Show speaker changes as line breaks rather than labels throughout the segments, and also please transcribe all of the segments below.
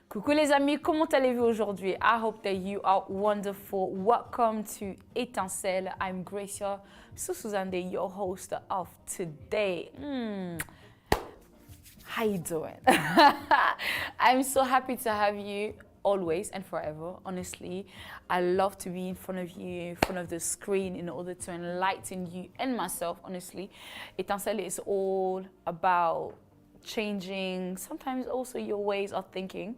Coucou les amis, comment allez-vous aujourd'hui? I hope that you are wonderful. Welcome to Etincelle. I'm Gracia Susuzande, your host of today. How you doing? I'm so happy to have you always and forever. Honestly, I love to be in front of you, in front of the screen in order to enlighten you and myself. Honestly, Etincelle is all about changing sometimes also your ways of thinking.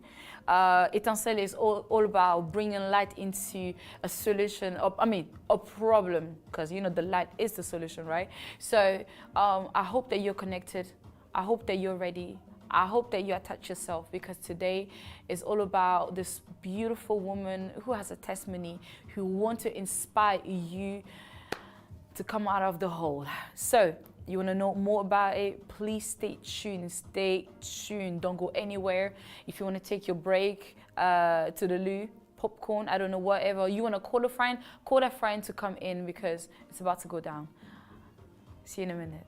Etincelle is all about bringing light into a solution, a problem, because you know the light is the solution, right? So I hope that you're connected. I hope that you're ready. I hope that you attach yourself, because today is all about this beautiful woman who has a testimony, who wants to inspire you to come out of the hole. So you want to know more about it, please stay tuned. Stay tuned. Don't go anywhere. If you want to take your break to the loo, popcorn, I don't know, whatever. You want to call a friend to come in, because it's about to go down. See you in a minute.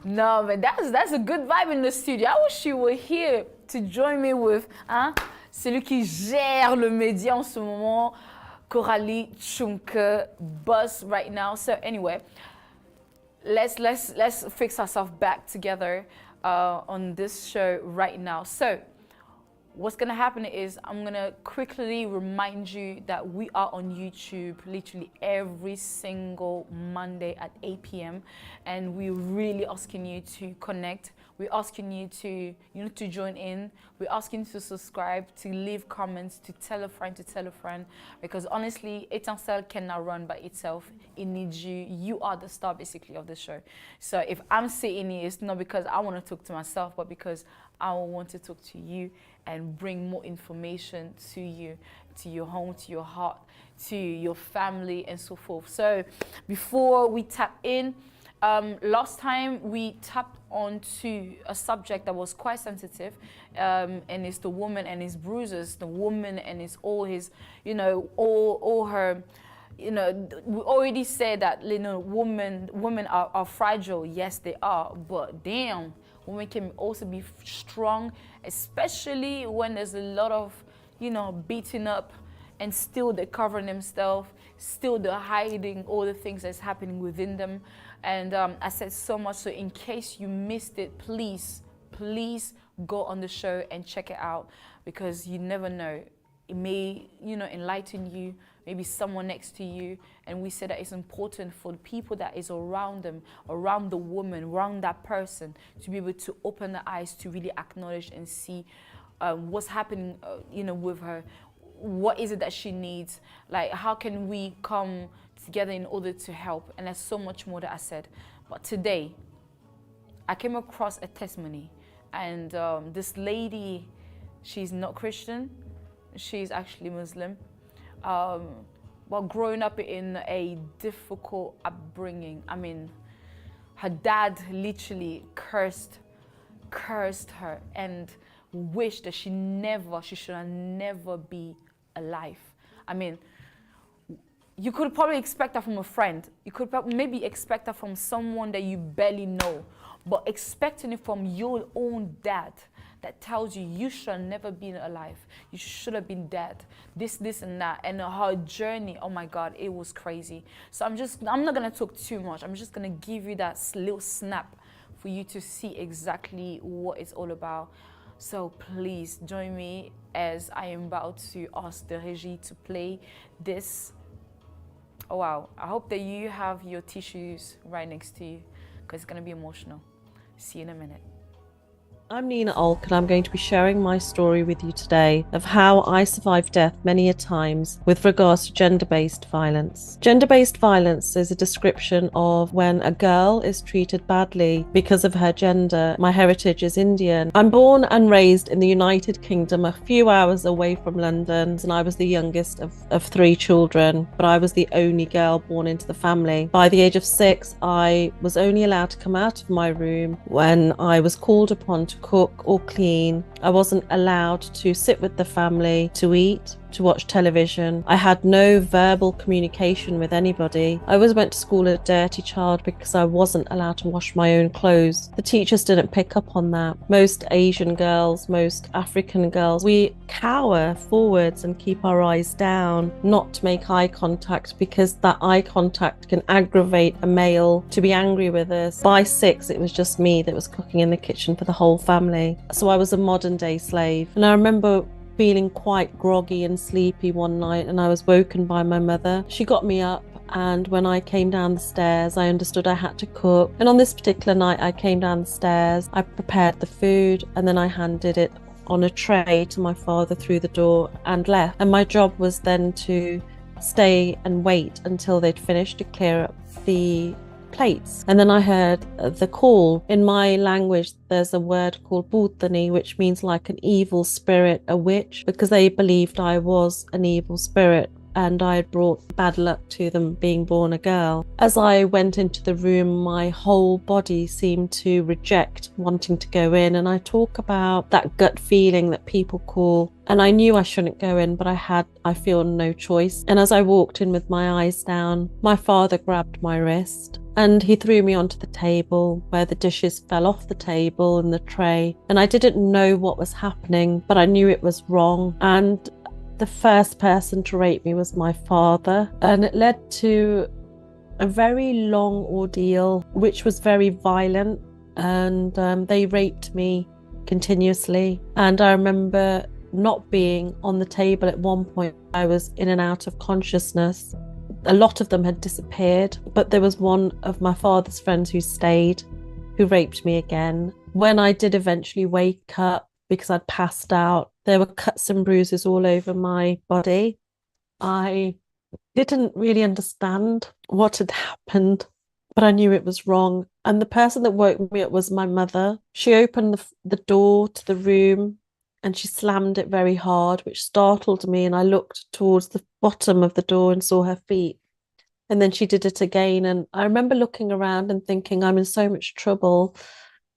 No, but that's a good vibe in the studio. I wish you were here to join me with celui qui gère le média en ce moment, Coralie Chunke, boss right now. So anyway, let's fix ourselves back together on this show right now. So what's gonna happen is I'm gonna quickly remind you that we are on YouTube literally every single Monday at 8 p.m. and we're really asking you to connect. We're asking you to, to join in. We're asking you to subscribe, to leave comments, to tell a friend, because honestly, Etincelle cannot run by itself. It needs you. You are the star basically of the show. So if I'm sitting here, it's not because I want to talk to myself, but because I want to talk to you and bring more information to you, to your home, to your heart, to your family, and so forth. So before we tap in, last time we tapped onto a subject that was quite sensitive, and it's the woman and his bruises, the woman and his all his, all her. We already said that women are fragile. Yes, they are, but damn, women can also be strong, especially when there's a lot of, beating up, and still they're covering themselves, still they're hiding all the things that's happening within them. And I said so much, so in case you missed it, please go on the show and check it out, because you never know. It may, enlighten you, maybe someone next to you. And we said that it's important for the people that is around them, around the woman, around that person, to be able to open their eyes to really acknowledge and see what's happening, with her. What is it that she needs? Like, how can we come together in order to help? And there's so much more that I said. But today, I came across a testimony. And this lady, she's not Christian. She's actually Muslim. But growing up in a difficult upbringing, I mean, her dad literally cursed her and wished that she should never be alive. I mean, you could probably expect that from a friend. You could maybe expect that from someone that you barely know, but expecting it from your own dad that tells you should never be alive, you should have been dead, this and that. And her journey, oh my God, it was crazy. So I'm not gonna talk too much. I'm just gonna give you that little snap for you to see exactly what it's all about. So please join me as I am about to ask the regie to play this. Oh wow, I hope that you have your tissues right next to you, because it's gonna be emotional. See you in a minute.
I'm Nina Olk, and I'm going to be sharing my story with you today of how I survived death many a times with regards to gender-based violence. Gender-based violence is a description of when a girl is treated badly because of her gender. My heritage is Indian. I'm born and raised in the United Kingdom, a few hours away from London, and I was the youngest of 3 children, but I was the only girl born into the family. By the age of 6, I was only allowed to come out of my room when I was called upon to cook or clean. I wasn't allowed to sit with the family, to eat, to watch television. I had no verbal communication with anybody. I always went to school a dirty child because I wasn't allowed to wash my own clothes. The teachers didn't pick up on that. Most Asian girls, most African girls, we cower forwards and keep our eyes down, not to make eye contact, because that eye contact can aggravate a male to be angry with us. By 6, it was just me that was cooking in the kitchen for the whole family. So I was a modern day slave. And I remember feeling quite groggy and sleepy one night, and I was woken by my mother. She got me up, and when I came down the stairs, I understood I had to cook. And on this particular night, I came down the stairs, I prepared the food, and then I handed it on a tray to my father through the door and left. And my job was then to stay and wait until they'd finished to clear up the plates. And then I heard the call. In my language, there's a word called bhutani, which means like an evil spirit, a witch, because they believed I was an evil spirit and I had brought bad luck to them being born a girl. As I went into the room, my whole body seemed to reject wanting to go in, and I talk about that gut feeling that people call, and I knew I shouldn't go in, but I feel no choice. And as I walked in with my eyes down, my father grabbed my wrist and he threw me onto the table where the dishes fell off the table and the tray, and I didn't know what was happening, but I knew it was wrong. And the first person to rape me was my father, and it led to a very long ordeal, which was very violent, and they raped me continuously. And I remember not being on the table at one point. I was in and out of consciousness. A lot of them had disappeared, but there was one of my father's friends who stayed, who raped me again. When I did eventually wake up, because I'd passed out, there were cuts and bruises all over my body. I didn't really understand what had happened, but I knew it was wrong. And the person that woke me up was my mother. She opened the door to the room and she slammed it very hard, which startled me. And I looked towards the bottom of the door and saw her feet. And then she did it again. And I remember looking around and thinking, I'm in so much trouble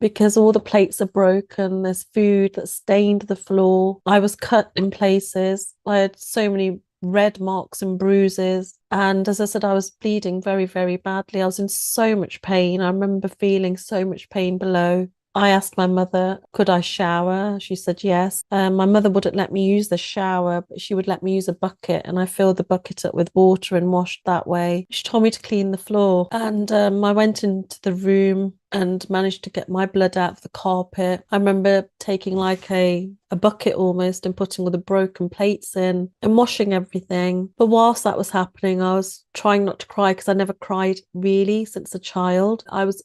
because all the plates are broken. There's food that stained the floor. I was cut in places. I had so many red marks and bruises. And as I said, I was bleeding very, very badly. I was in so much pain. I remember feeling so much pain below. I asked my mother, could I shower? She said yes. My mother wouldn't let me use the shower, but she would let me use a bucket, and I filled the bucket up with water and washed that way. She told me to clean the floor, and I went into the room and managed to get my blood out of the carpet. I remember taking like a bucket almost and putting all the broken plates in and washing everything. But whilst that was happening, I was trying not to cry because I never cried really since a child. I was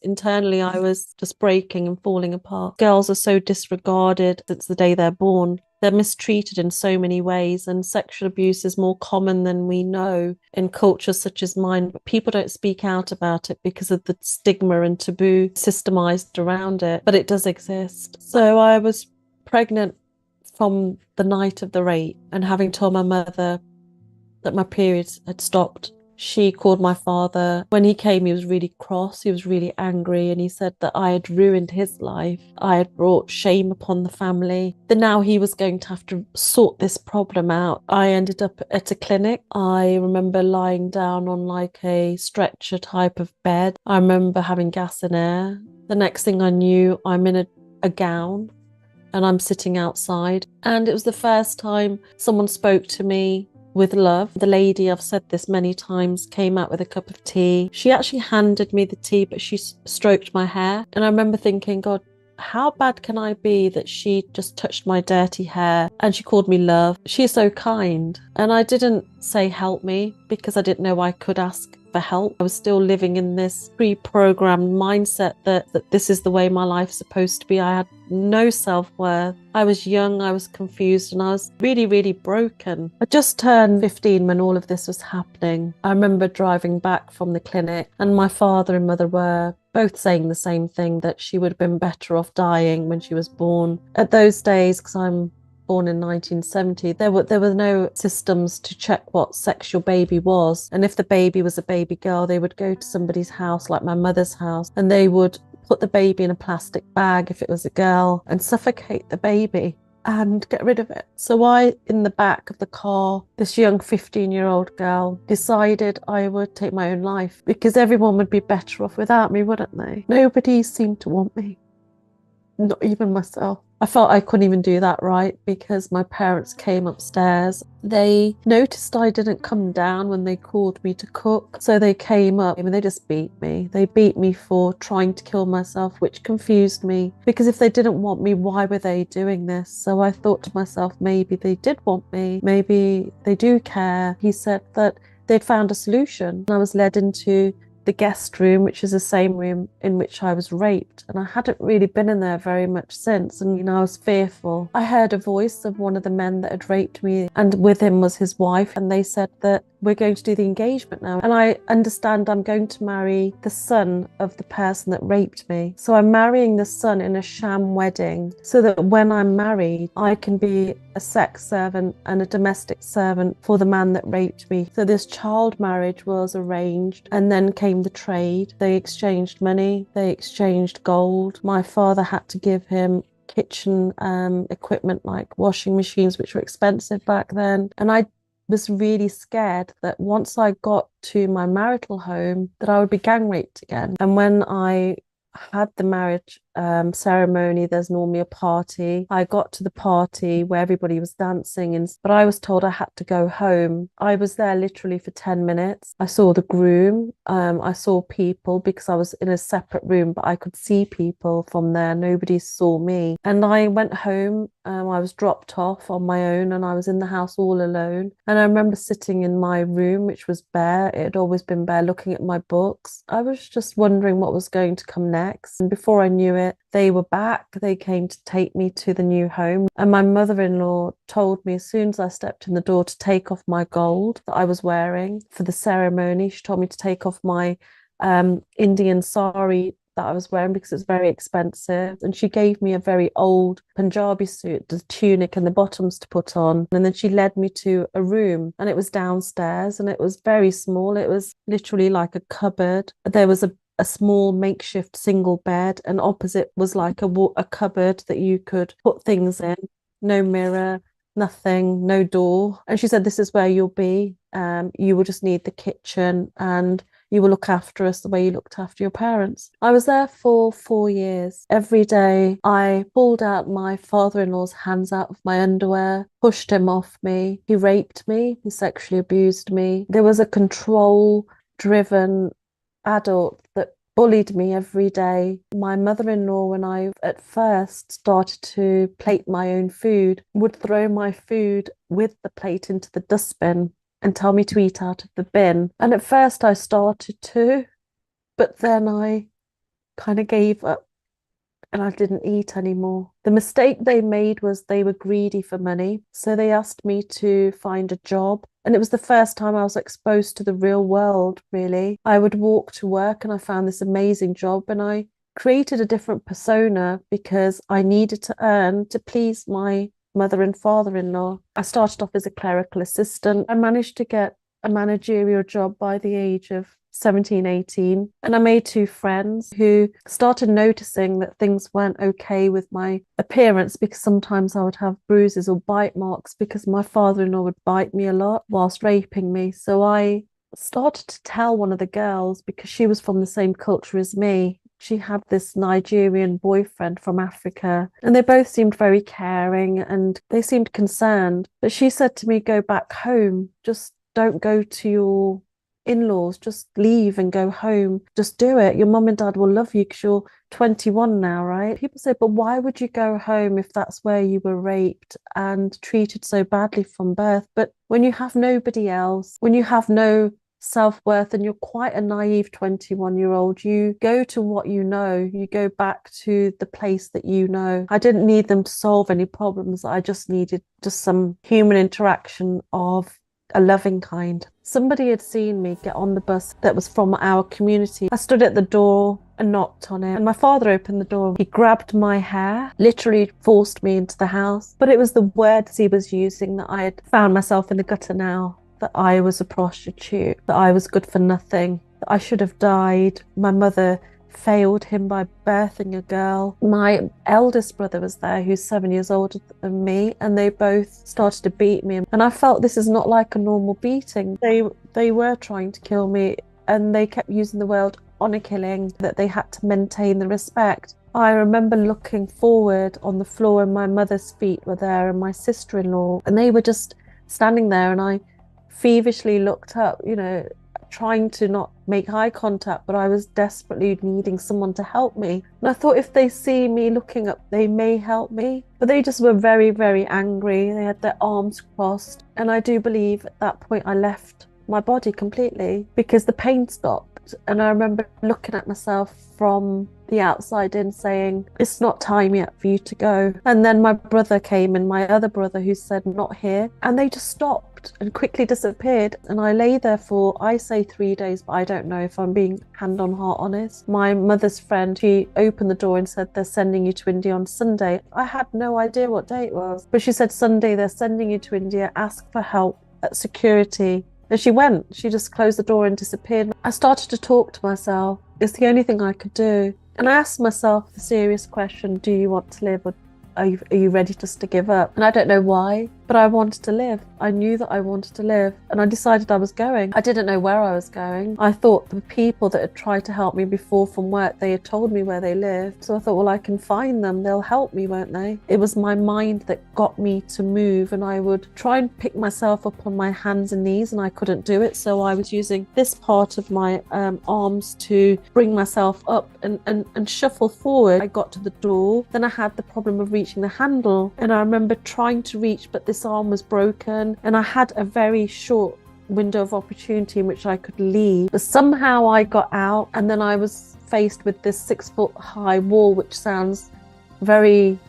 just breaking and falling apart. Girls are so disregarded since the day they're born. They're mistreated in so many ways, and sexual abuse is more common than we know in cultures such as mine. But people don't speak out about it because of the stigma and taboo systemized around it. But it does exist. So I was pregnant from the night of the rape, and having told my mother that my periods had stopped, she called my father. When he came, he was really cross, he was really angry, and he said that I had ruined his life. I had brought shame upon the family, that now he was going to have to sort this problem out. I ended up at a clinic. I remember lying down on like a stretcher type of bed. I remember having gas and air. The next thing I knew, I'm in a gown and I'm sitting outside. And it was the first time someone spoke to me with love. The lady, I've said this many times, came out with a cup of tea. She actually handed me the tea, but she stroked my hair. And I remember thinking, God, how bad can I be that she just touched my dirty hair and she called me love? She's so kind. And I didn't say help me because I didn't know I could ask for help. I was still living in this pre-programmed mindset that this is the way my life's supposed to be. I had no self-worth. I was young, I was confused, and I was really, really broken. I just turned 15 when all of this was happening. I remember driving back from the clinic, and my father and mother were both saying the same thing, that she would have been better off dying when she was born. At those days, because I'm born in 1970, there were no systems to check what sex your baby was. And if the baby was a baby girl, they would go to somebody's house, like my mother's house, and they would put the baby in a plastic bag if it was a girl and suffocate the baby and get rid of it. So I, in the back of the car, this young 15-year-old girl, decided I would take my own life because everyone would be better off without me, wouldn't they? Nobody seemed to want me, not even myself. I felt I couldn't even do that right because my parents came upstairs. They noticed I didn't come down when they called me to cook. So they came up and they just beat me. They beat me for trying to kill myself, which confused me because if they didn't want me, why were they doing this? So I thought to myself, maybe they did want me. Maybe they do care. He said that they'd found a solution. I was led into the guest room, which is the same room in which I was raped, and I hadn't really been in there very much since, and I was fearful. I heard a voice of one of the men that had raped me, and with him was his wife, and they said that we're going to do the engagement now, and I understand I'm going to marry the son of the person that raped me. So I'm marrying the son in a sham wedding so that when I'm married I can be a sex servant and a domestic servant for the man that raped me. So this child marriage was arranged, and then came the trade. They exchanged money, they exchanged gold. My father had to give him kitchen equipment like washing machines, which were expensive back then, and I was really scared that once I got to my marital home that I would be gang raped again. And when I had the marriage ceremony, there's normally a party. I got to the party where everybody was dancing, but I was told I had to go home. I was there literally for 10 minutes. I saw the groom. I saw people because I was in a separate room, but I could see people from there. Nobody saw me. And I went home. I was dropped off on my own, and I was in the house all alone. And I remember sitting in my room, which was bare. It had always been bare, looking at my books. I was just wondering what was going to come next. And before I knew it, they were back. They came to take me to the new home. And my mother-in-law told me as soon as I stepped in the door to take off my gold that I was wearing for the ceremony. She told me to take off my Indian sari that I was wearing because it's very expensive. And she gave me a very old Punjabi suit, the tunic and the bottoms to put on. And then she led me to a room, and it was downstairs, and it was very small. It was literally like a cupboard. There was a small makeshift single bed, and opposite was like a cupboard that you could put things in. No mirror, nothing, no door. And she said, this is where you'll be. You will just need the kitchen, and you will look after us the way you looked after your parents. I was there for 4 years. Every day I pulled out my father-in-law's hands out of my underwear, pushed him off me. He raped me. He sexually abused me. There was a control-driven adult that bullied me every day. My mother-in-law, when I at first started to plate my own food, would throw my food with the plate into the dustbin and tell me to eat out of the bin. And at first I started to, but then I kind of gave up and I didn't eat anymore. The mistake they made was they were greedy for money. So they asked me to find a job. And it was the first time I was exposed to the real world, really. I would walk to work and I found this amazing job, and I created a different persona because I needed to earn to please my mother and father-in-law. I started off as a clerical assistant. I managed to get a managerial job by the age of 17, 18. And I made 2 friends who started noticing that things weren't okay with my appearance, because sometimes I would have bruises or bite marks because my father-in-law would bite me a lot whilst raping me. So I started to tell one of the girls, because she was from the same culture as me. She had this Nigerian boyfriend from Africa, and they both seemed very caring and they seemed concerned. But she said to me, go back home. Just don't go to your in-laws. Just leave and go home. Just do it. Your mum and dad will love you because you're 21 now, right? People say, but why would you go home if that's where you were raped and treated so badly from birth? But when you have nobody else, when you have no self-worth and you're quite a naive 21-year-old, you go to what you know. You go back to the place that you know. I didn't need them to solve any problems. I just needed just some human interaction of a loving kind. Somebody had seen me get on the bus that was from our community. I stood at the door and knocked on it, and my father opened the door. He grabbed my hair, literally forced me into the house. But it was the words he was using that I had found myself in the gutter now. That I was a prostitute, that I was good for nothing, that I should have died. My mother failed him by birthing a girl. My eldest brother was there, who's 7 years older than me, and they both started to beat me. And I felt this is not like a normal beating. They were trying to kill me, and they kept using the word honour killing, that they had to maintain the respect. I remember looking forward on the floor, and my mother's feet were there, and my sister-in-law, and they were just standing there, and I feverishly looked up, trying to not make eye contact, but I was desperately needing someone to help me. And I thought if they see me looking up, they may help me. But they just were very, very angry. They had their arms crossed. And I do believe at that point I left my body completely because the pain stopped. And I remember looking at myself from the outside in saying, it's not time yet for you to go. And then my brother came, and my other brother, who said, not here. And they just stopped and quickly disappeared. And I lay there for, I say 3 days, but I don't know if I'm being hand on heart honest. My mother's friend, she opened the door and said, they're sending you to India on Sunday. I had no idea what day it was, but she said, Sunday, they're sending you to India, ask for help at security. And she went, she just closed the door and disappeared. I started to talk to myself. It's the only thing I could do. And I asked myself the serious question, do you want to live, or are you ready just to give up? And I don't know why, but but I wanted to live. I knew that I wanted to live, and I decided I was going. I didn't know where I was going. I thought the people that had tried to help me before from work, they had told me where they lived. So I thought, well, I can find them. They'll help me, won't they? It was my mind that got me to move, and I would try and pick myself up on my hands and knees, and I couldn't do it. So I was using this part of my arms to bring myself up and shuffle forward. I got to the door. Then I had the problem of reaching the handle, and I remember trying to reach, but this arm was broken, and I had a very short window of opportunity in which I could leave. But somehow I got out, and then I was faced with this 6-foot high wall, which sounds very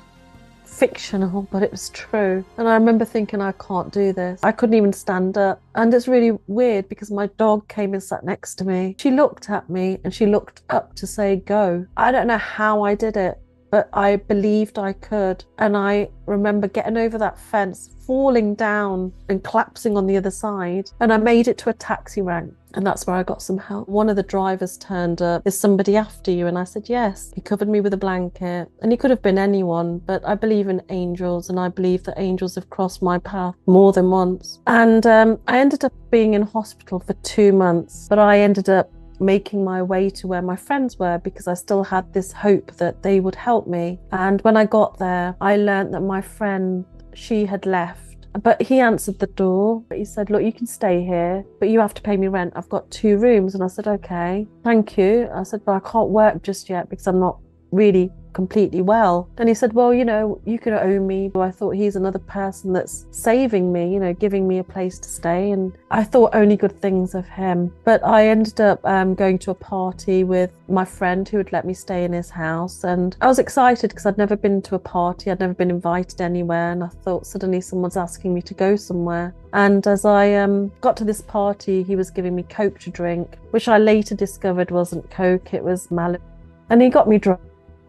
fictional, but it was true. And I remember thinking, I can't do this. I couldn't even stand up. And it's really weird because my dog came and sat next to me. She looked at me and she looked up to say go. I don't know how I did it, but I believed I could. And I remember getting over that fence, falling down and collapsing on the other side. And I made it to a taxi rank. And that's where I got some help. One of the drivers turned up. Is somebody after you? And I said, yes. He covered me with a blanket. And he could have been anyone, but I believe in angels, and I believe that angels have crossed my path more than once. And I ended up being in hospital for 2 months, but I ended up making my way to where my friends were because I still had this hope that they would help me. And when I got there, I learned that my friend, she had left. But he answered the door. He said, look, you can stay here, but you have to pay me rent. I've got 2 rooms. And I said, okay, thank you. I said, but I can't work just yet because I'm not really completely well. Then he said, well, you know, you could owe me. I thought he's another person that's saving me, you know, giving me a place to stay. And I thought only good things of him. But I ended up going to a party with my friend who would let me stay in his house. And I was excited because I'd never been to a party. I'd never been invited anywhere. And I thought suddenly someone's asking me to go somewhere. And as I got to this party, he was giving me Coke to drink, which I later discovered wasn't Coke, it was Malibu. And he got me drunk.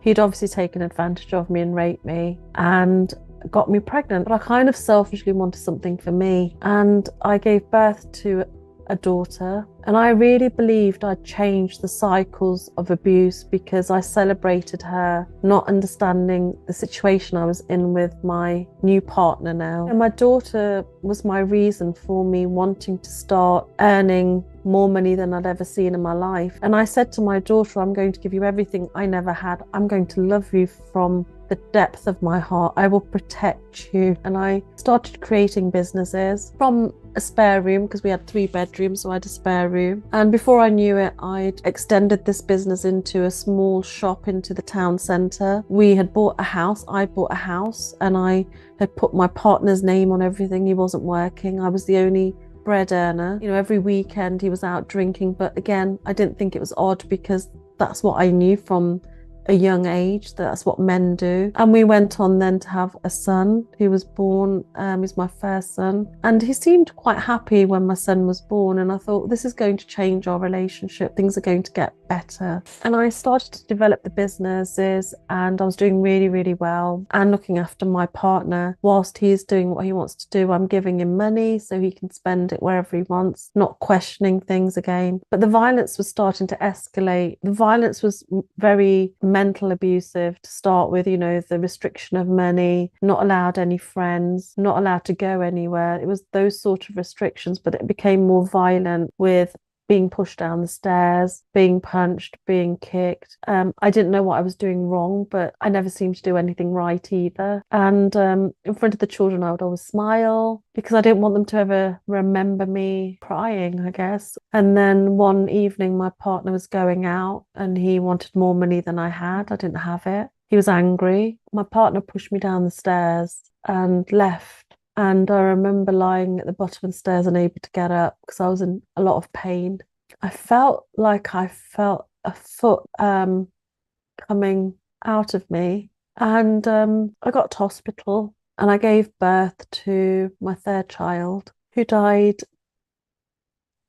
He'd obviously taken advantage of me and raped me and got me pregnant. But I kind of selfishly wanted something for me. And I gave birth to a daughter. And I really believed I'd changed the cycles of abuse because I celebrated her not understanding the situation I was in with my new partner now. And my daughter was my reason for me wanting to start earning more money than I'd ever seen in my life. And I said to my daughter, I'm going to give you everything I never had. I'm going to love you from the depth of my heart. I will protect you. And I started creating businesses from a spare room because we had 3 bedrooms, so I had a spare room. And before I knew it, I'd extended this business into a small shop into the town centre. We had bought a house. I bought a house, and I had put my partner's name on everything. He wasn't working. I was the only bread earner. You know, every weekend he was out drinking. But again, I didn't think it was odd because that's what I knew from a young age, that's what men do. And we went on then to have a son who was born. He's my first son, and he seemed quite happy when my son was born. And I thought, this is going to change our relationship, things are going to get better. And I started to develop the businesses, and I was doing really, really well and looking after my partner whilst he's doing what he wants to do. I'm giving him money so he can spend it wherever he wants, not questioning things again. But the violence was starting to escalate. The violence was very mental abusive to start with, you know, the restriction of money, not allowed any friends, not allowed to go anywhere. It was those sort of restrictions, but it became more violent with being pushed down the stairs, being punched, being kicked. I didn't know what I was doing wrong, but I never seemed to do anything right either. And in front of the children, I would always smile because I didn't want them to ever remember me crying, I guess. And then one evening, my partner was going out and he wanted more money than I had. I didn't have it. He was angry. My partner pushed me down the stairs and left. And I remember lying at the bottom of the stairs, unable to get up because I was in a lot of pain. I felt like I felt a foot coming out of me. And I got to hospital and I gave birth to my 3rd child, who died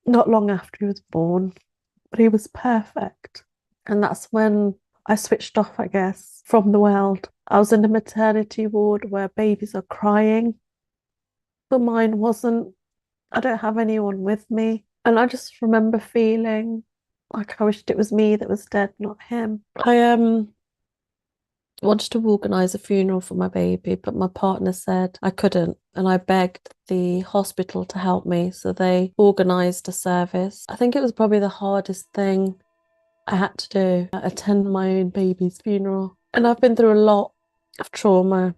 not long after he was born, but he was perfect. And that's when I switched off, I guess, from the world. I was in a maternity ward where babies are crying. But mine wasn't. I don't have anyone with me. And I just remember feeling like I wished it was me that was dead, not him. I wanted to organise a funeral for my baby, but my partner said I couldn't and I begged the hospital to help me. So they organised a service. I think it was probably the hardest thing I had to do, attend my own baby's funeral. And I've been through a lot of trauma,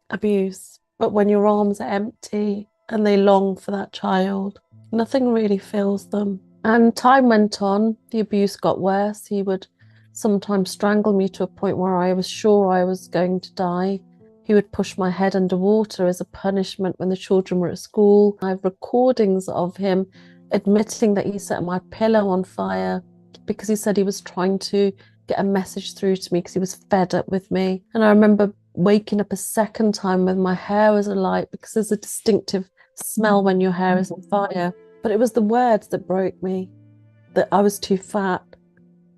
abuse, but when your arms are empty and they long for that child, nothing really fills them. And time went on, the abuse got worse. He would sometimes strangle me to a point where I was sure I was going to die. He would push my head underwater as a punishment when the children were at school. I have recordings of him admitting that he set my pillow on fire because he said he was trying to get a message through to me because he was fed up with me. And I remember waking up a second time with my hair was alight because there's a distinctive smell when your hair is on fire. But it was the words that broke me, that I was too fat,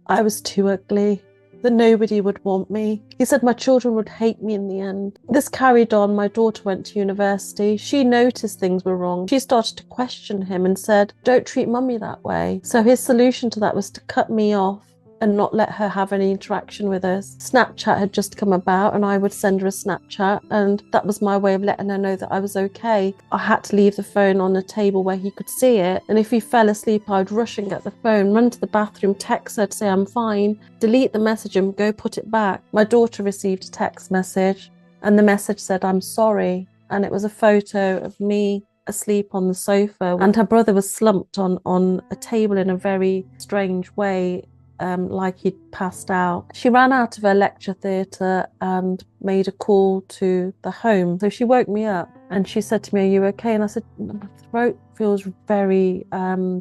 I was too ugly, that nobody would want me. He said my children would hate me in the end. This carried on. My daughter went to university. She noticed things were wrong. She started to question him and said, "Don't treat mummy that way." So his solution to that was to cut me off and not let her have any interaction with us. Snapchat had just come about and I would send her a Snapchat, and that was my way of letting her know that I was okay. I had to leave the phone on a table where he could see it, and if he fell asleep I'd rush and get the phone, run to the bathroom, text her to say I'm fine, delete the message and go put it back. My daughter received a text message and the message said I'm sorry, and it was a photo of me asleep on the sofa and her brother was slumped on a table in a very strange way, like he'd passed out. She ran out of her lecture theatre and made a call to the home. So she woke me up and she said to me, "Are you okay?" And I said, "My throat feels very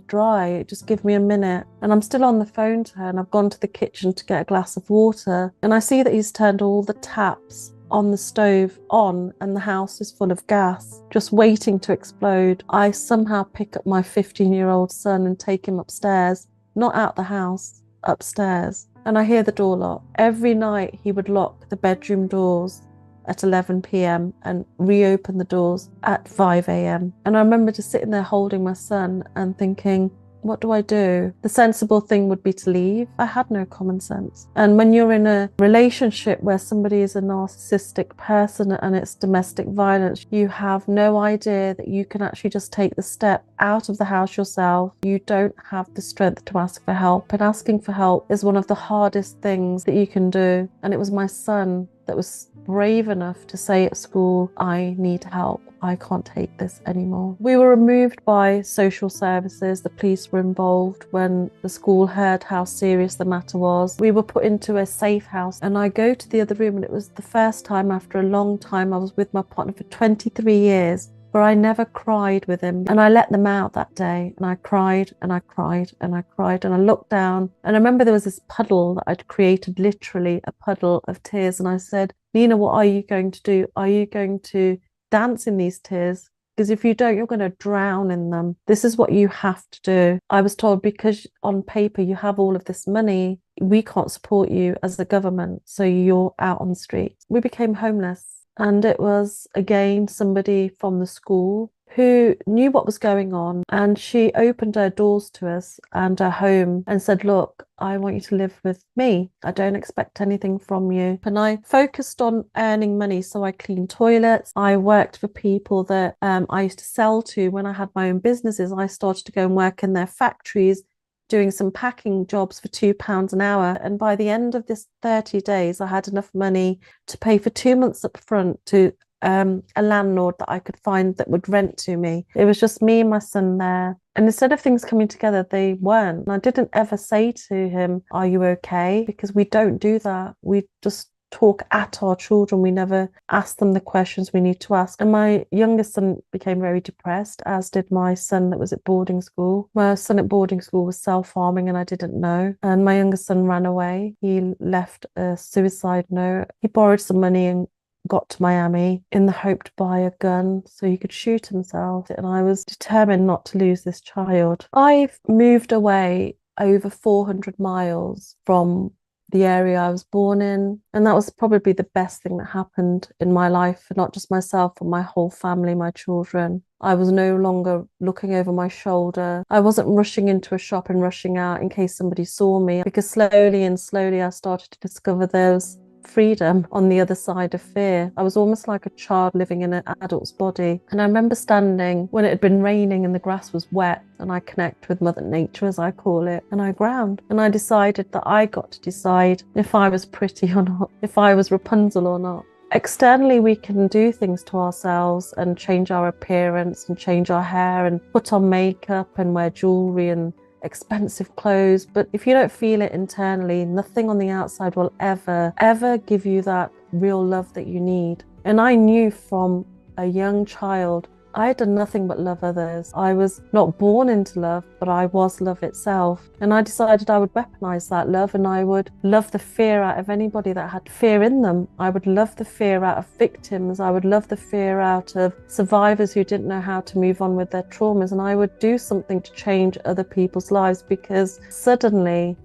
dry. Just give me a minute." And I'm still on the phone to her and I've gone to the kitchen to get a glass of water. And I see that he's turned all the taps on the stove on and the house is full of gas, just waiting to explode. I somehow pick up my 15-year-old son and take him upstairs, not out the house, upstairs, and I hear the door lock. Every night he would lock the bedroom doors at 11 p.m. and reopen the doors at 5 a.m. And I remember just sitting there holding my son and thinking, what do I do? The sensible thing would be to leave. I had no common sense. And when you're in a relationship where somebody is a narcissistic person and it's domestic violence, you have no idea that you can actually just take the step out of the house yourself. You don't have the strength to ask for help. And asking for help is one of the hardest things that you can do. And it was my son that was brave enough to say at school, "I need help. I can't take this anymore." We were removed by social services. The police were involved when the school heard how serious the matter was. We were put into a safe house and I go to the other room, and it was the first time after a long time. I was with my partner for 23 years where I never cried with him, and I let them out that day, and I cried and I cried and I cried, and I looked down and I remember there was this puddle that I'd created, literally a puddle of tears, and I said, "Nina, what are you going to do? Are you going to dance in these tears? Because if you don't, you're going to drown in them. This is what you have to do." I was told, because on paper you have all of this money, we can't support you as the government, so you're out on the street. We became homeless. And it was, again, somebody from the school who knew what was going on, and she opened her doors to us and her home and said, "Look, I want you to live with me. I don't expect anything from you." And I focused on earning money. So I cleaned toilets. I worked for people that I used to sell to when I had my own businesses. I started to go and work in their factories, doing some packing jobs for £2 an hour. And by the end of this 30 days, I had enough money to pay for 2 months up front to a landlord that I could find that would rent to me. It was just me and my son there. And instead of things coming together, they weren't. And I didn't ever say to him, "Are you okay?" Because we don't do that. We just talk at our children. We never ask them the questions we need to ask. And my youngest son became very depressed, as did my son that was at boarding school. My son at boarding school was self-harming and I didn't know. And my youngest son ran away. He left a suicide note. He borrowed some money and got to Miami in the hope to buy a gun so he could shoot himself. And I was determined not to lose this child. I've moved away over 400 miles from the area I was born in, and that was probably the best thing that happened in my life, for not just myself, but my whole family, my children. I was no longer looking over my shoulder. I wasn't rushing into a shop and rushing out in case somebody saw me, because slowly and slowly I started to discover there was freedom on the other side of fear. I was almost like a child living in an adult's body. And I remember standing when it had been raining and the grass was wet, and I connect with Mother Nature, as I call it, and I ground. And I decided that I got to decide if I was pretty or not, if I was Rapunzel or not. Externally, we can do things to ourselves and change our appearance and change our hair and put on makeup and wear jewelry and expensive clothes. But if you don't feel it internally, nothing on the outside will ever give you that real love that you need. And I knew from a young child, I had done nothing but love others. I was not born into love, but I was love itself. And I decided I would weaponize that love, and I would love the fear out of anybody that had fear in them. I would love the fear out of victims. I would love the fear out of survivors who didn't know how to move on with their traumas. And I would do something to change other people's lives, because suddenly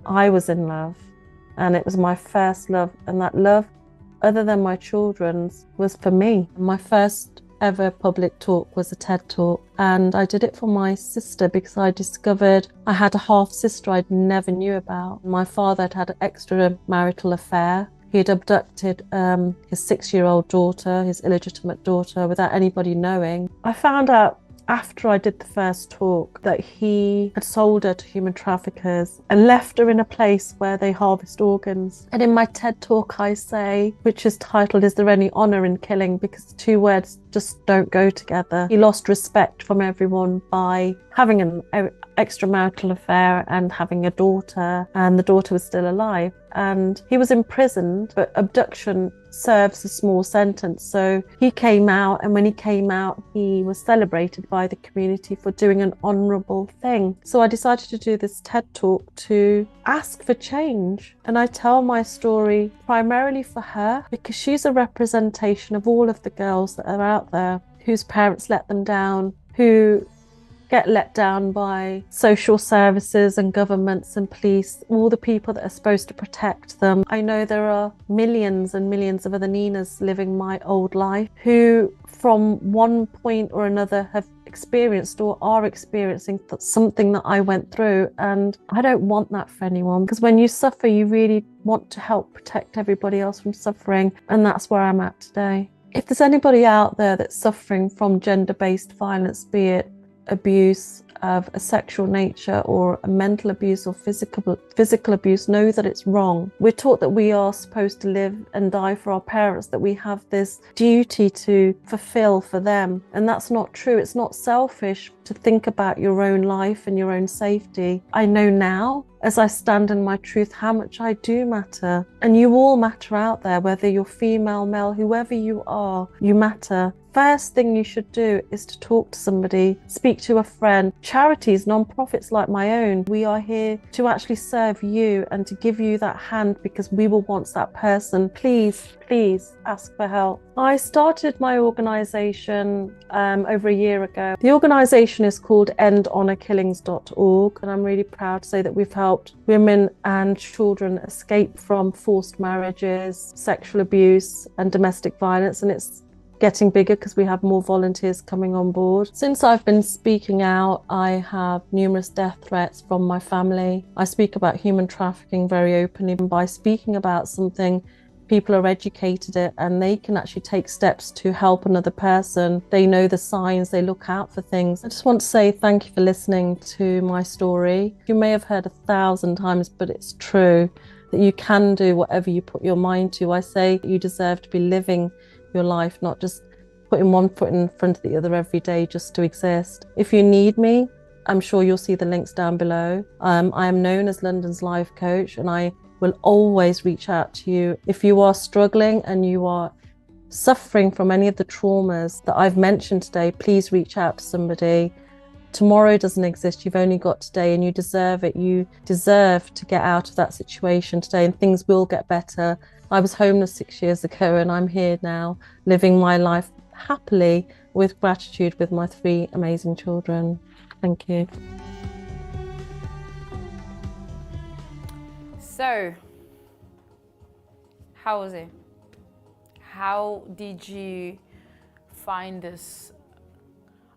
I was in love, and it was my first love. And that love, other than my children's, was for me. My first ever public talk was a TED talk, and I did it for my sister because I discovered I had a half sister I'd never knew about. My father had had an extramarital affair. He had abducted his 6-year-old daughter, his illegitimate daughter, without anybody knowing. I found out after I did the first talk that he had sold her to human traffickers and left her in a place where they harvest organs. And in my TED talk I say, which is titled, "Is there any honour in killing?" because the two words just don't go together. He lost respect from everyone by having an extramarital affair and having a daughter, and the daughter was still alive. And he was imprisoned, but abduction serves a small sentence. So he came out, and when he came out, he was celebrated by the community for doing an honourable thing. So I decided to do this TED talk to ask for change. And I tell my story primarily for her, because she's a representation of all of the girls that are out there whose parents let them down, who get let down by social services and governments and police, all the people that are supposed to protect them. I know there are millions and millions of other Ninas living my old life who from one point or another have experienced or are experiencing something that I went through, and I don't want that for anyone, because when you suffer you really want to help protect everybody else from suffering, and that's where I'm at today. If there's anybody out there that's suffering from gender-based violence, be it abuse of a sexual nature or a mental abuse or physical abuse, know that it's wrong. We're taught that we are supposed to live and die for our parents, that we have this duty to fulfill for them, and that's not true. It's not selfish to think about your own life and your own safety. I know now, as I stand in my truth, how much I do matter, and you all matter out there, whether you're female, male, whoever you are, you matter. First thing you should do is to talk to somebody, speak to a friend. Charities, non-profits like my own, we are here to actually serve you and to give you that hand, because we were once that person. Please ask for help. I started my organisation over a year ago. The organisation is called endhonourkillings.org, and I'm really proud to say that we've helped women and children escape from forced marriages, sexual abuse and domestic violence, and it's getting bigger because we have more volunteers coming on board. Since I've been speaking out, I have numerous death threats from my family. I speak about human trafficking very openly. By speaking about something, people are educated it, and they can actually take steps to help another person. They know the signs, they look out for things. I just want to say thank you for listening to my story. You may have heard 1,000 times, but it's true that you can do whatever you put your mind to. I say you deserve to be living your life, not just putting one foot in front of the other every day just to exist. If you need me, I'm sure you'll see the links down below. I am known as London's life coach, and I will always reach out to you. If you are struggling and you are suffering from any of the traumas that I've mentioned today, please reach out to somebody. Tomorrow doesn't exist. You've only got today, and you deserve it. You deserve to get out of that situation today, and things will get better. I was homeless 6 years ago, and I'm here now living my life happily with gratitude with my 3 amazing children. Thank you.
So, how was it? How did you find this?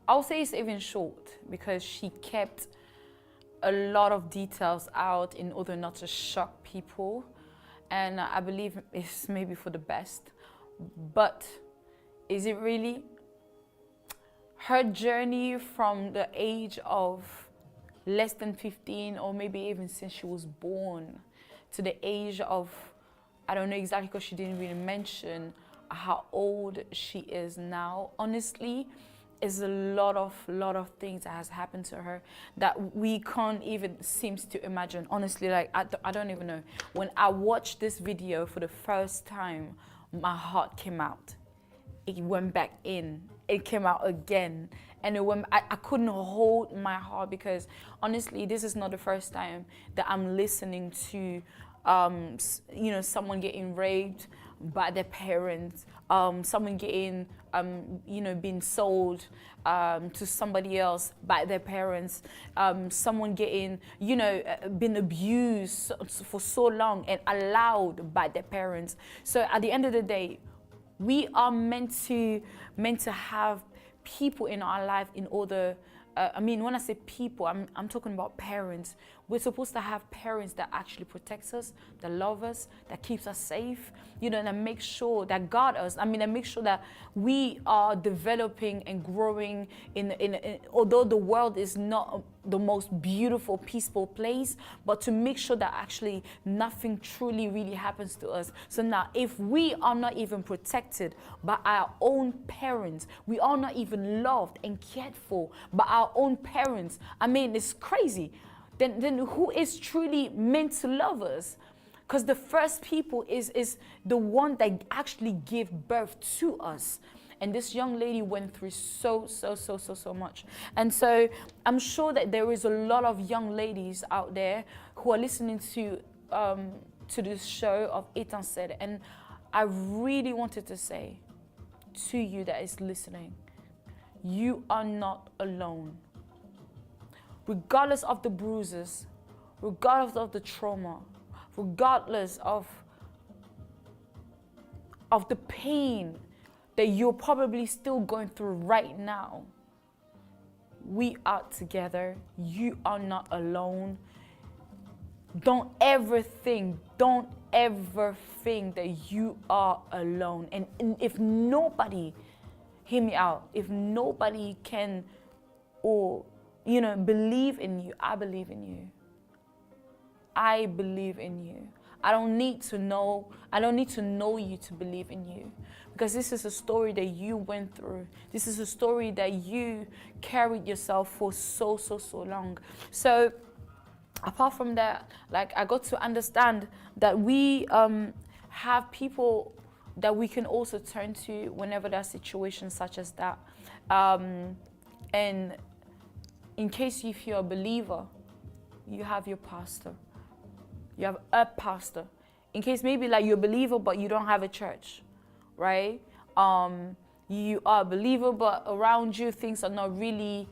I'll say it's even short, because she kept a lot of details out in order not to shock people. and I believe it's maybe for the best. But is it really? Her journey from the age of less than 15, or maybe even since she was born, to the age of, I don't know exactly because she didn't really mention how old she is now. Honestly, is a lot of things that has happened to her that we can't even seem to imagine. Honestly, like I don't even know. When I watched this video for the first time, my heart came out. It went back in. It came out again. And I couldn't hold my heart, because honestly, this is not the first time that I'm listening to, someone getting raped by their parents, someone getting, being sold to somebody else by their parents, someone getting, been abused for so long and allowed by their parents. So at the end of the day, we are meant to have people in our life in order. When I say people, I'm talking about parents. We're supposed to have parents that actually protect us, that love us, that keeps us safe, that make sure that guard us. That make sure that we are developing and growing in although the world is not the most beautiful, peaceful place, but to make sure that actually nothing truly really happens to us. So now, if we are not even protected by our own parents, we are not even loved and cared for by our own parents, it's crazy. Then who is truly meant to love us? Because the first people is the one that actually gave birth to us. And this young lady went through so much. And so I'm sure that there is a lot of young ladies out there who are listening to this show of Etincelle. And I really wanted to say to you that is listening, you are not alone. Regardless of the bruises, regardless of the trauma, regardless of the pain that you're probably still going through right now, we are together. You are not alone. Don't ever think that you are alone. And if nobody, hear me out, if nobody can believe in you, I believe in you. I believe in you. I don't need to know you to believe in you, because this is a story that you went through. This is a story that you carried yourself for so long. So apart from that, I got to understand that we have people that we can also turn to whenever there are situations such as that. And in case if you're a believer, you have your pastor. You have a pastor. In case maybe you're a believer but you don't have a church, right? You are a believer but around you things are not really,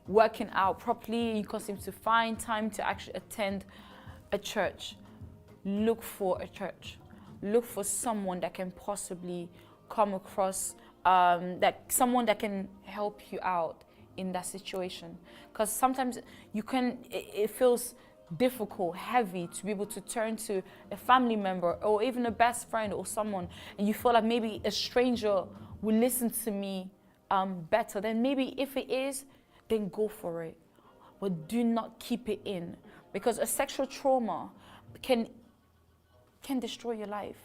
working out properly. You can't seem to find time to actually attend a church. Look for a church. Look for someone that can possibly come across, someone that can help you out in that situation. Because sometimes it feels difficult, heavy to be able to turn to a family member or even a best friend or someone, and you feel like maybe a stranger will listen to me better. Then maybe if it is, then go for it. But do not keep it in, because a sexual trauma can destroy your life,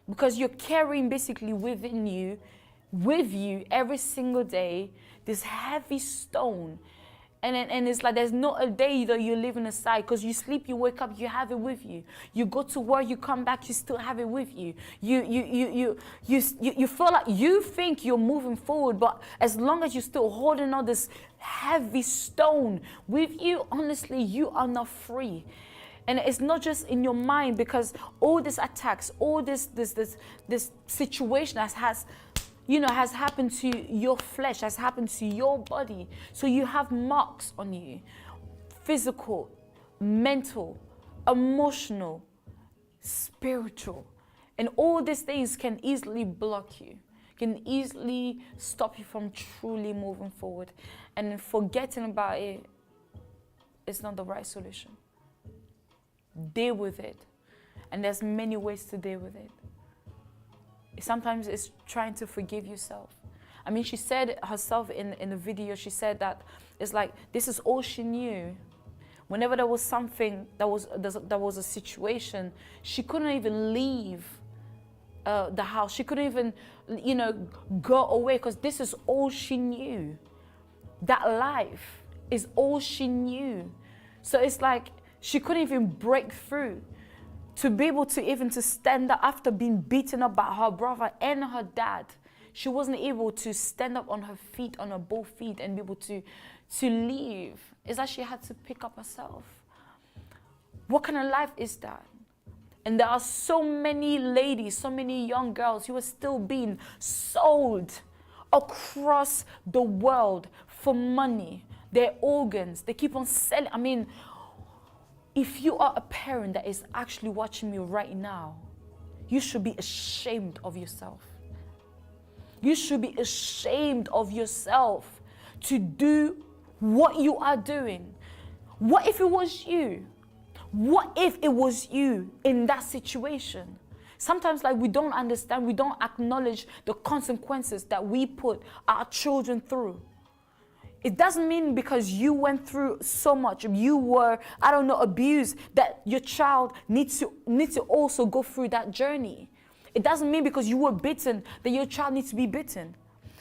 because you're carrying basically with you every single day this heavy stone. And it's like there's not a day that you're living aside, because you sleep, you wake up, you have it with you. You go to work, you come back, you still have it with you. You feel like you think you're moving forward, but as long as you're still holding on this heavy stone with you, honestly, you are not free. And it's not just in your mind, because all these attacks, all this situation has happened to your flesh, has happened to your body. So you have marks on you, physical, mental, emotional, spiritual. And all these things can easily block you, can easily stop you from truly moving forward. And forgetting about it is not the right solution. Deal with it. And there's many ways to deal with it. Sometimes it's trying to forgive yourself. I mean, she said herself in the video, she said that it's like, this is all she knew. Whenever there was something, there was a situation, she couldn't even leave the house. She couldn't even, you know, go away, because this is all she knew. That life is all she knew. So it's like she couldn't even break through to be able to even to stand up after being beaten up by her brother and her dad. She wasn't able to stand up on her feet, on her both feet, and be able to leave. It's like she had to pick up herself. What kind of life is that? And there are so many ladies, so many young girls who are still being sold across the world for money, their organs. They keep on selling. I mean, if you are a parent that is actually watching me right now, you should be ashamed of yourself. You should be ashamed of yourself to do what you are doing. What if it was you? What if it was you in that situation? Sometimes, like, we don't understand, we don't acknowledge the consequences that we put our children through. It doesn't mean because you went through so much, you were, I don't know, abused, that your child needs to also go through that journey. It doesn't mean because you were bitten that your child needs to be bitten.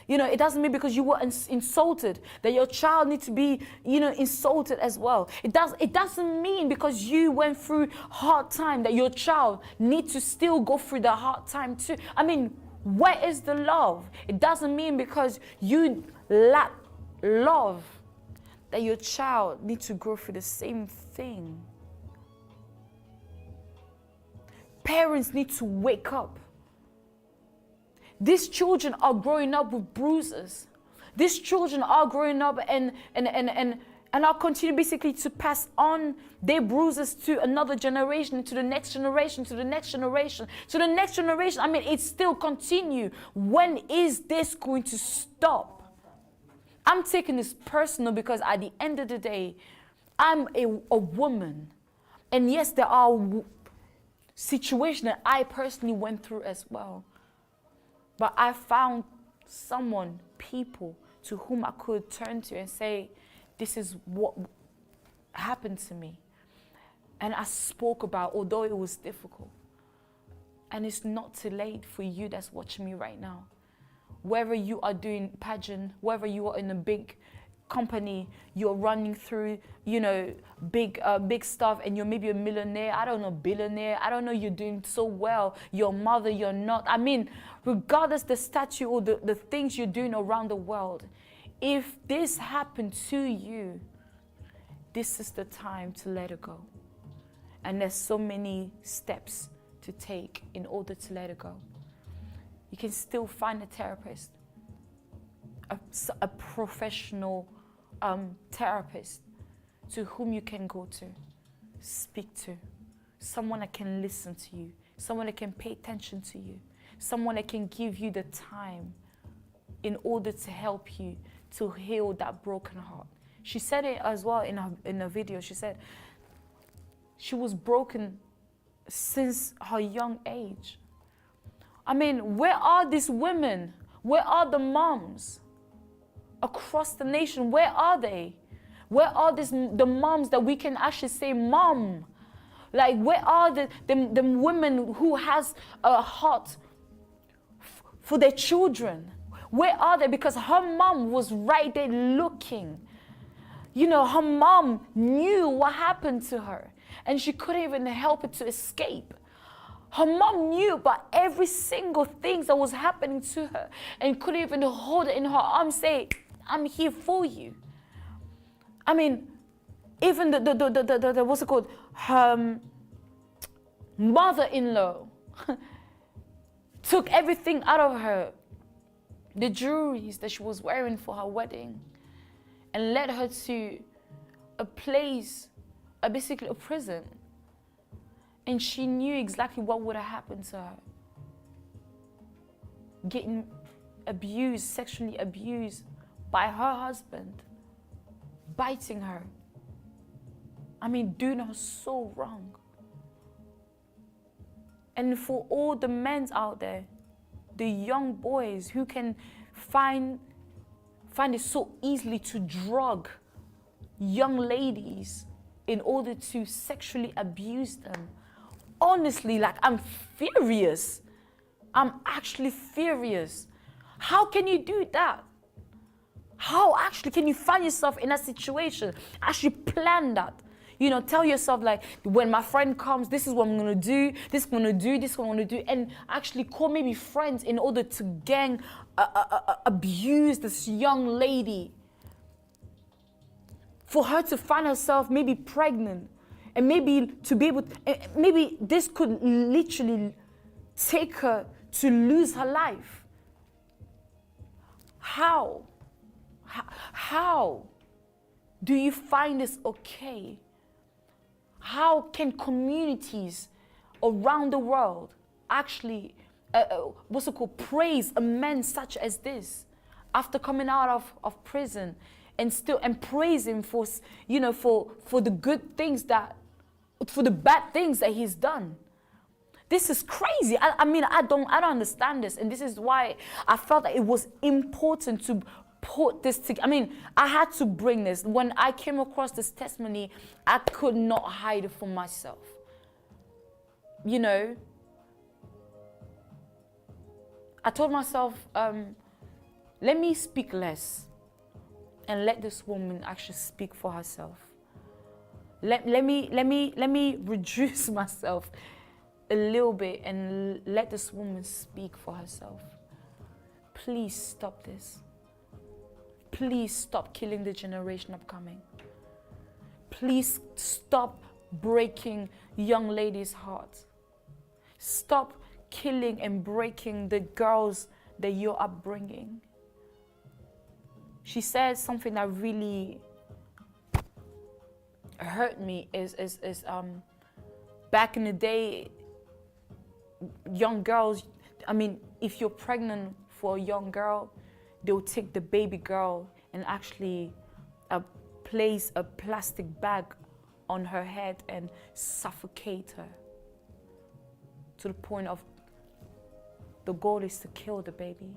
You know, it doesn't mean because you were insulted that your child needs to be, you know, insulted as well. It doesn't mean because you went through hard time that your child needs to still go through the hard time too. I mean, where is the love? It doesn't mean because you lack love that your child needs to go through the same thing. Parents need to wake up. These children are growing up with bruises. These children are growing up and are continue basically to pass on their bruises to another generation, to the next generation, to the next generation, to the next generation. I mean, it still continue. When is this going to stop? I'm taking this personal because at the end of the day, I'm a woman. And yes, there are situations that I personally went through as well. But I found someone, people, to whom I could turn to and say, this is what happened to me. And I spoke about, although it was difficult. And it's not too late for you that's watching me right now. Whether you are doing pageant, whether you are in a big company, you're running through, you know, big stuff, and you're maybe a millionaire, I don't know, billionaire, I don't know, you're doing so well, your mother, you're not. I mean, regardless the statue or the things you're doing around the world, if this happened to you, this is the time to let it go. And there's so many steps to take in order to let it go. You can still find a therapist, a professional therapist to whom you can go to, speak to, someone that can listen to you, someone that can pay attention to you, someone that can give you the time in order to help you to heal that broken heart. She said it as well in her video. She said she was broken since her young age. I mean, where are these women? Where are the moms across the nation? Where are they? Where are the moms that we can actually say mom? Like, where are the women who has a heart for their children? Where are they? Because her mom was right there looking. You know, her mom knew what happened to her, and she couldn't even help it to escape. Her mom knew about every single thing that was happening to her and couldn't even hold it in her arms, say, I'm here for you. I mean, even the what's it called? Her mother-in-law took everything out of her, the jewelries that she was wearing for her wedding, and led her to a place, basically a prison. And she knew exactly what would have happened to her. Getting abused, sexually abused by her husband, biting her. I mean, doing her so wrong. And for all the men out there, the young boys who can find it so easily to drug young ladies in order to sexually abuse them. Honestly, like, I'm furious. I'm actually furious. How can you do that? How actually can you find yourself in that situation? Actually plan that. You know, tell yourself, like, when my friend comes, this is what I'm gonna do, this is what I'm gonna do, this is what I'm gonna do, and actually call maybe friends in order to gang abuse this young lady. For her to find herself maybe pregnant, and maybe to be able, maybe this could literally take her to lose her life. How? How do you find this okay? How can communities around the world actually, praise a man such as this after coming out of prison, and praise him for, you know, for the good things for the bad things that he's done? This is crazy. I mean, I don't understand this, and this is why I felt that it was important to put this together. I mean, I had to bring this. When I came across this testimony, I could not hide it from myself. You know, I told myself, let me speak less and let this woman actually speak for herself. Let me reduce myself a little bit and let this woman speak for herself. Please stop this. Please stop killing the generation upcoming. Please stop breaking young ladies' hearts. Stop killing and breaking the girls that you're upbringing. She said something that really hurt me is back in the day, young girls, I mean, if you're pregnant for a young girl, they'll take the baby girl and actually place a plastic bag on her head and suffocate her, to the point of the goal is to kill the baby.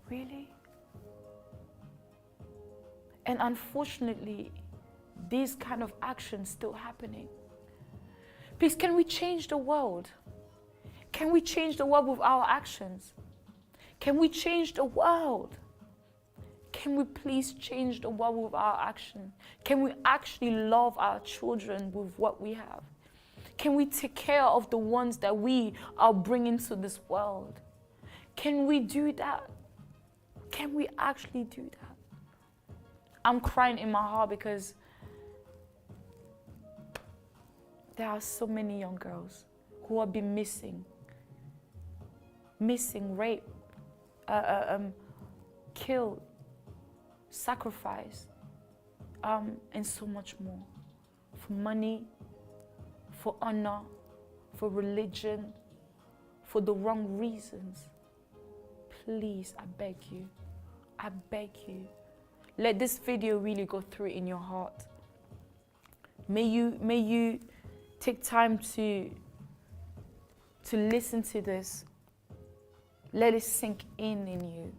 Really? And unfortunately, these kind of actions still happening. Please, can we change the world? Can we change the world with our actions? Can we change the world? Can we please change the world with our action? Can we actually love our children with what we have? Can we take care of the ones that we are bringing to this world? Can we do that? Can we actually do that? I'm crying in my heart because there are so many young girls who have been missing, raped, killed, sacrificed, and so much more. For money, for honor, for religion, for the wrong reasons. Please, I beg you, let this video really go through in your heart. May you take time to listen to this. Let it sink in you.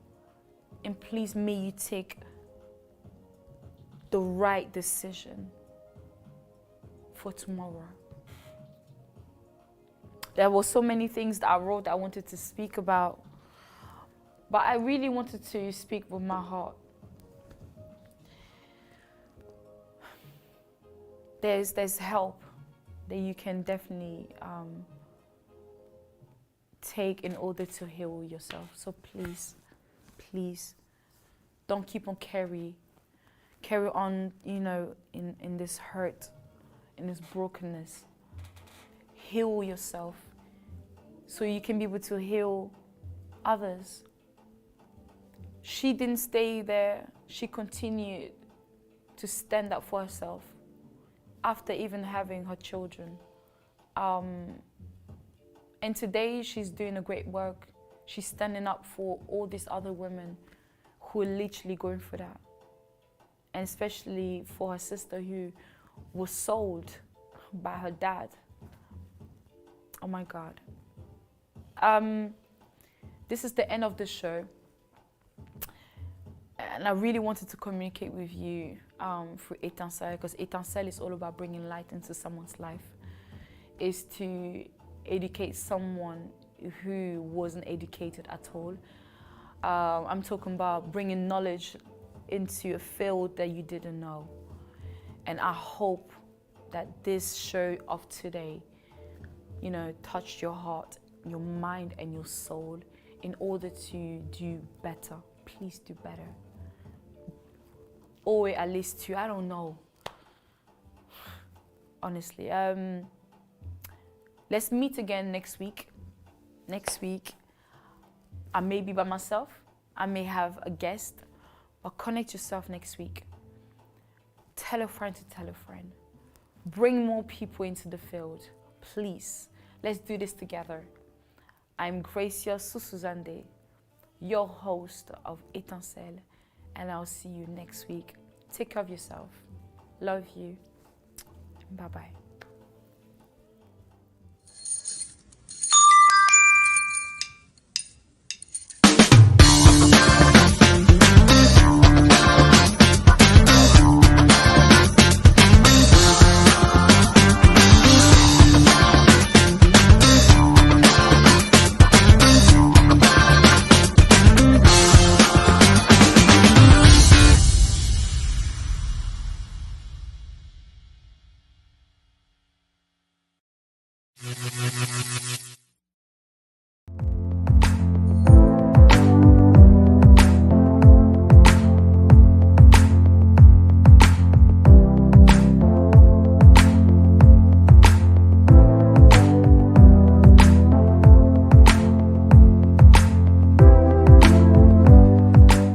And please, may you take the right decision for tomorrow. There were so many things that I wrote that I wanted to speak about, but I really wanted to speak with my heart. There's help that you can definitely take in order to heal yourself. So please, don't keep on carry on, you know, in this hurt, in this brokenness. Heal yourself so you can be able to heal others. She didn't stay there. She continued to stand up for herself after even having her children. And today she's doing a great work. She's standing up for all these other women who are literally going through that. And especially for her sister who was sold by her dad. Oh my God. This is the end of the show. And I really wanted to communicate with you through Etincelle, because Etincelle is all about bringing light into someone's life. Is to educate someone who wasn't educated at all. I'm talking about bringing knowledge into a field that you didn't know. And I hope that this show of today, you know, touched your heart, your mind and your soul in order to do better. Please do better. Or at least two, I don't know. Honestly. Let's meet again next week. Next week, I may be by myself. I may have a guest. But connect yourself next week. Tell a friend to tell a friend. Bring more people into the field. Please. Let's do this together. I'm Gracia Susuzande, your host of Etincelle, and I'll see you next week. Take care of yourself. Love you. Bye-bye.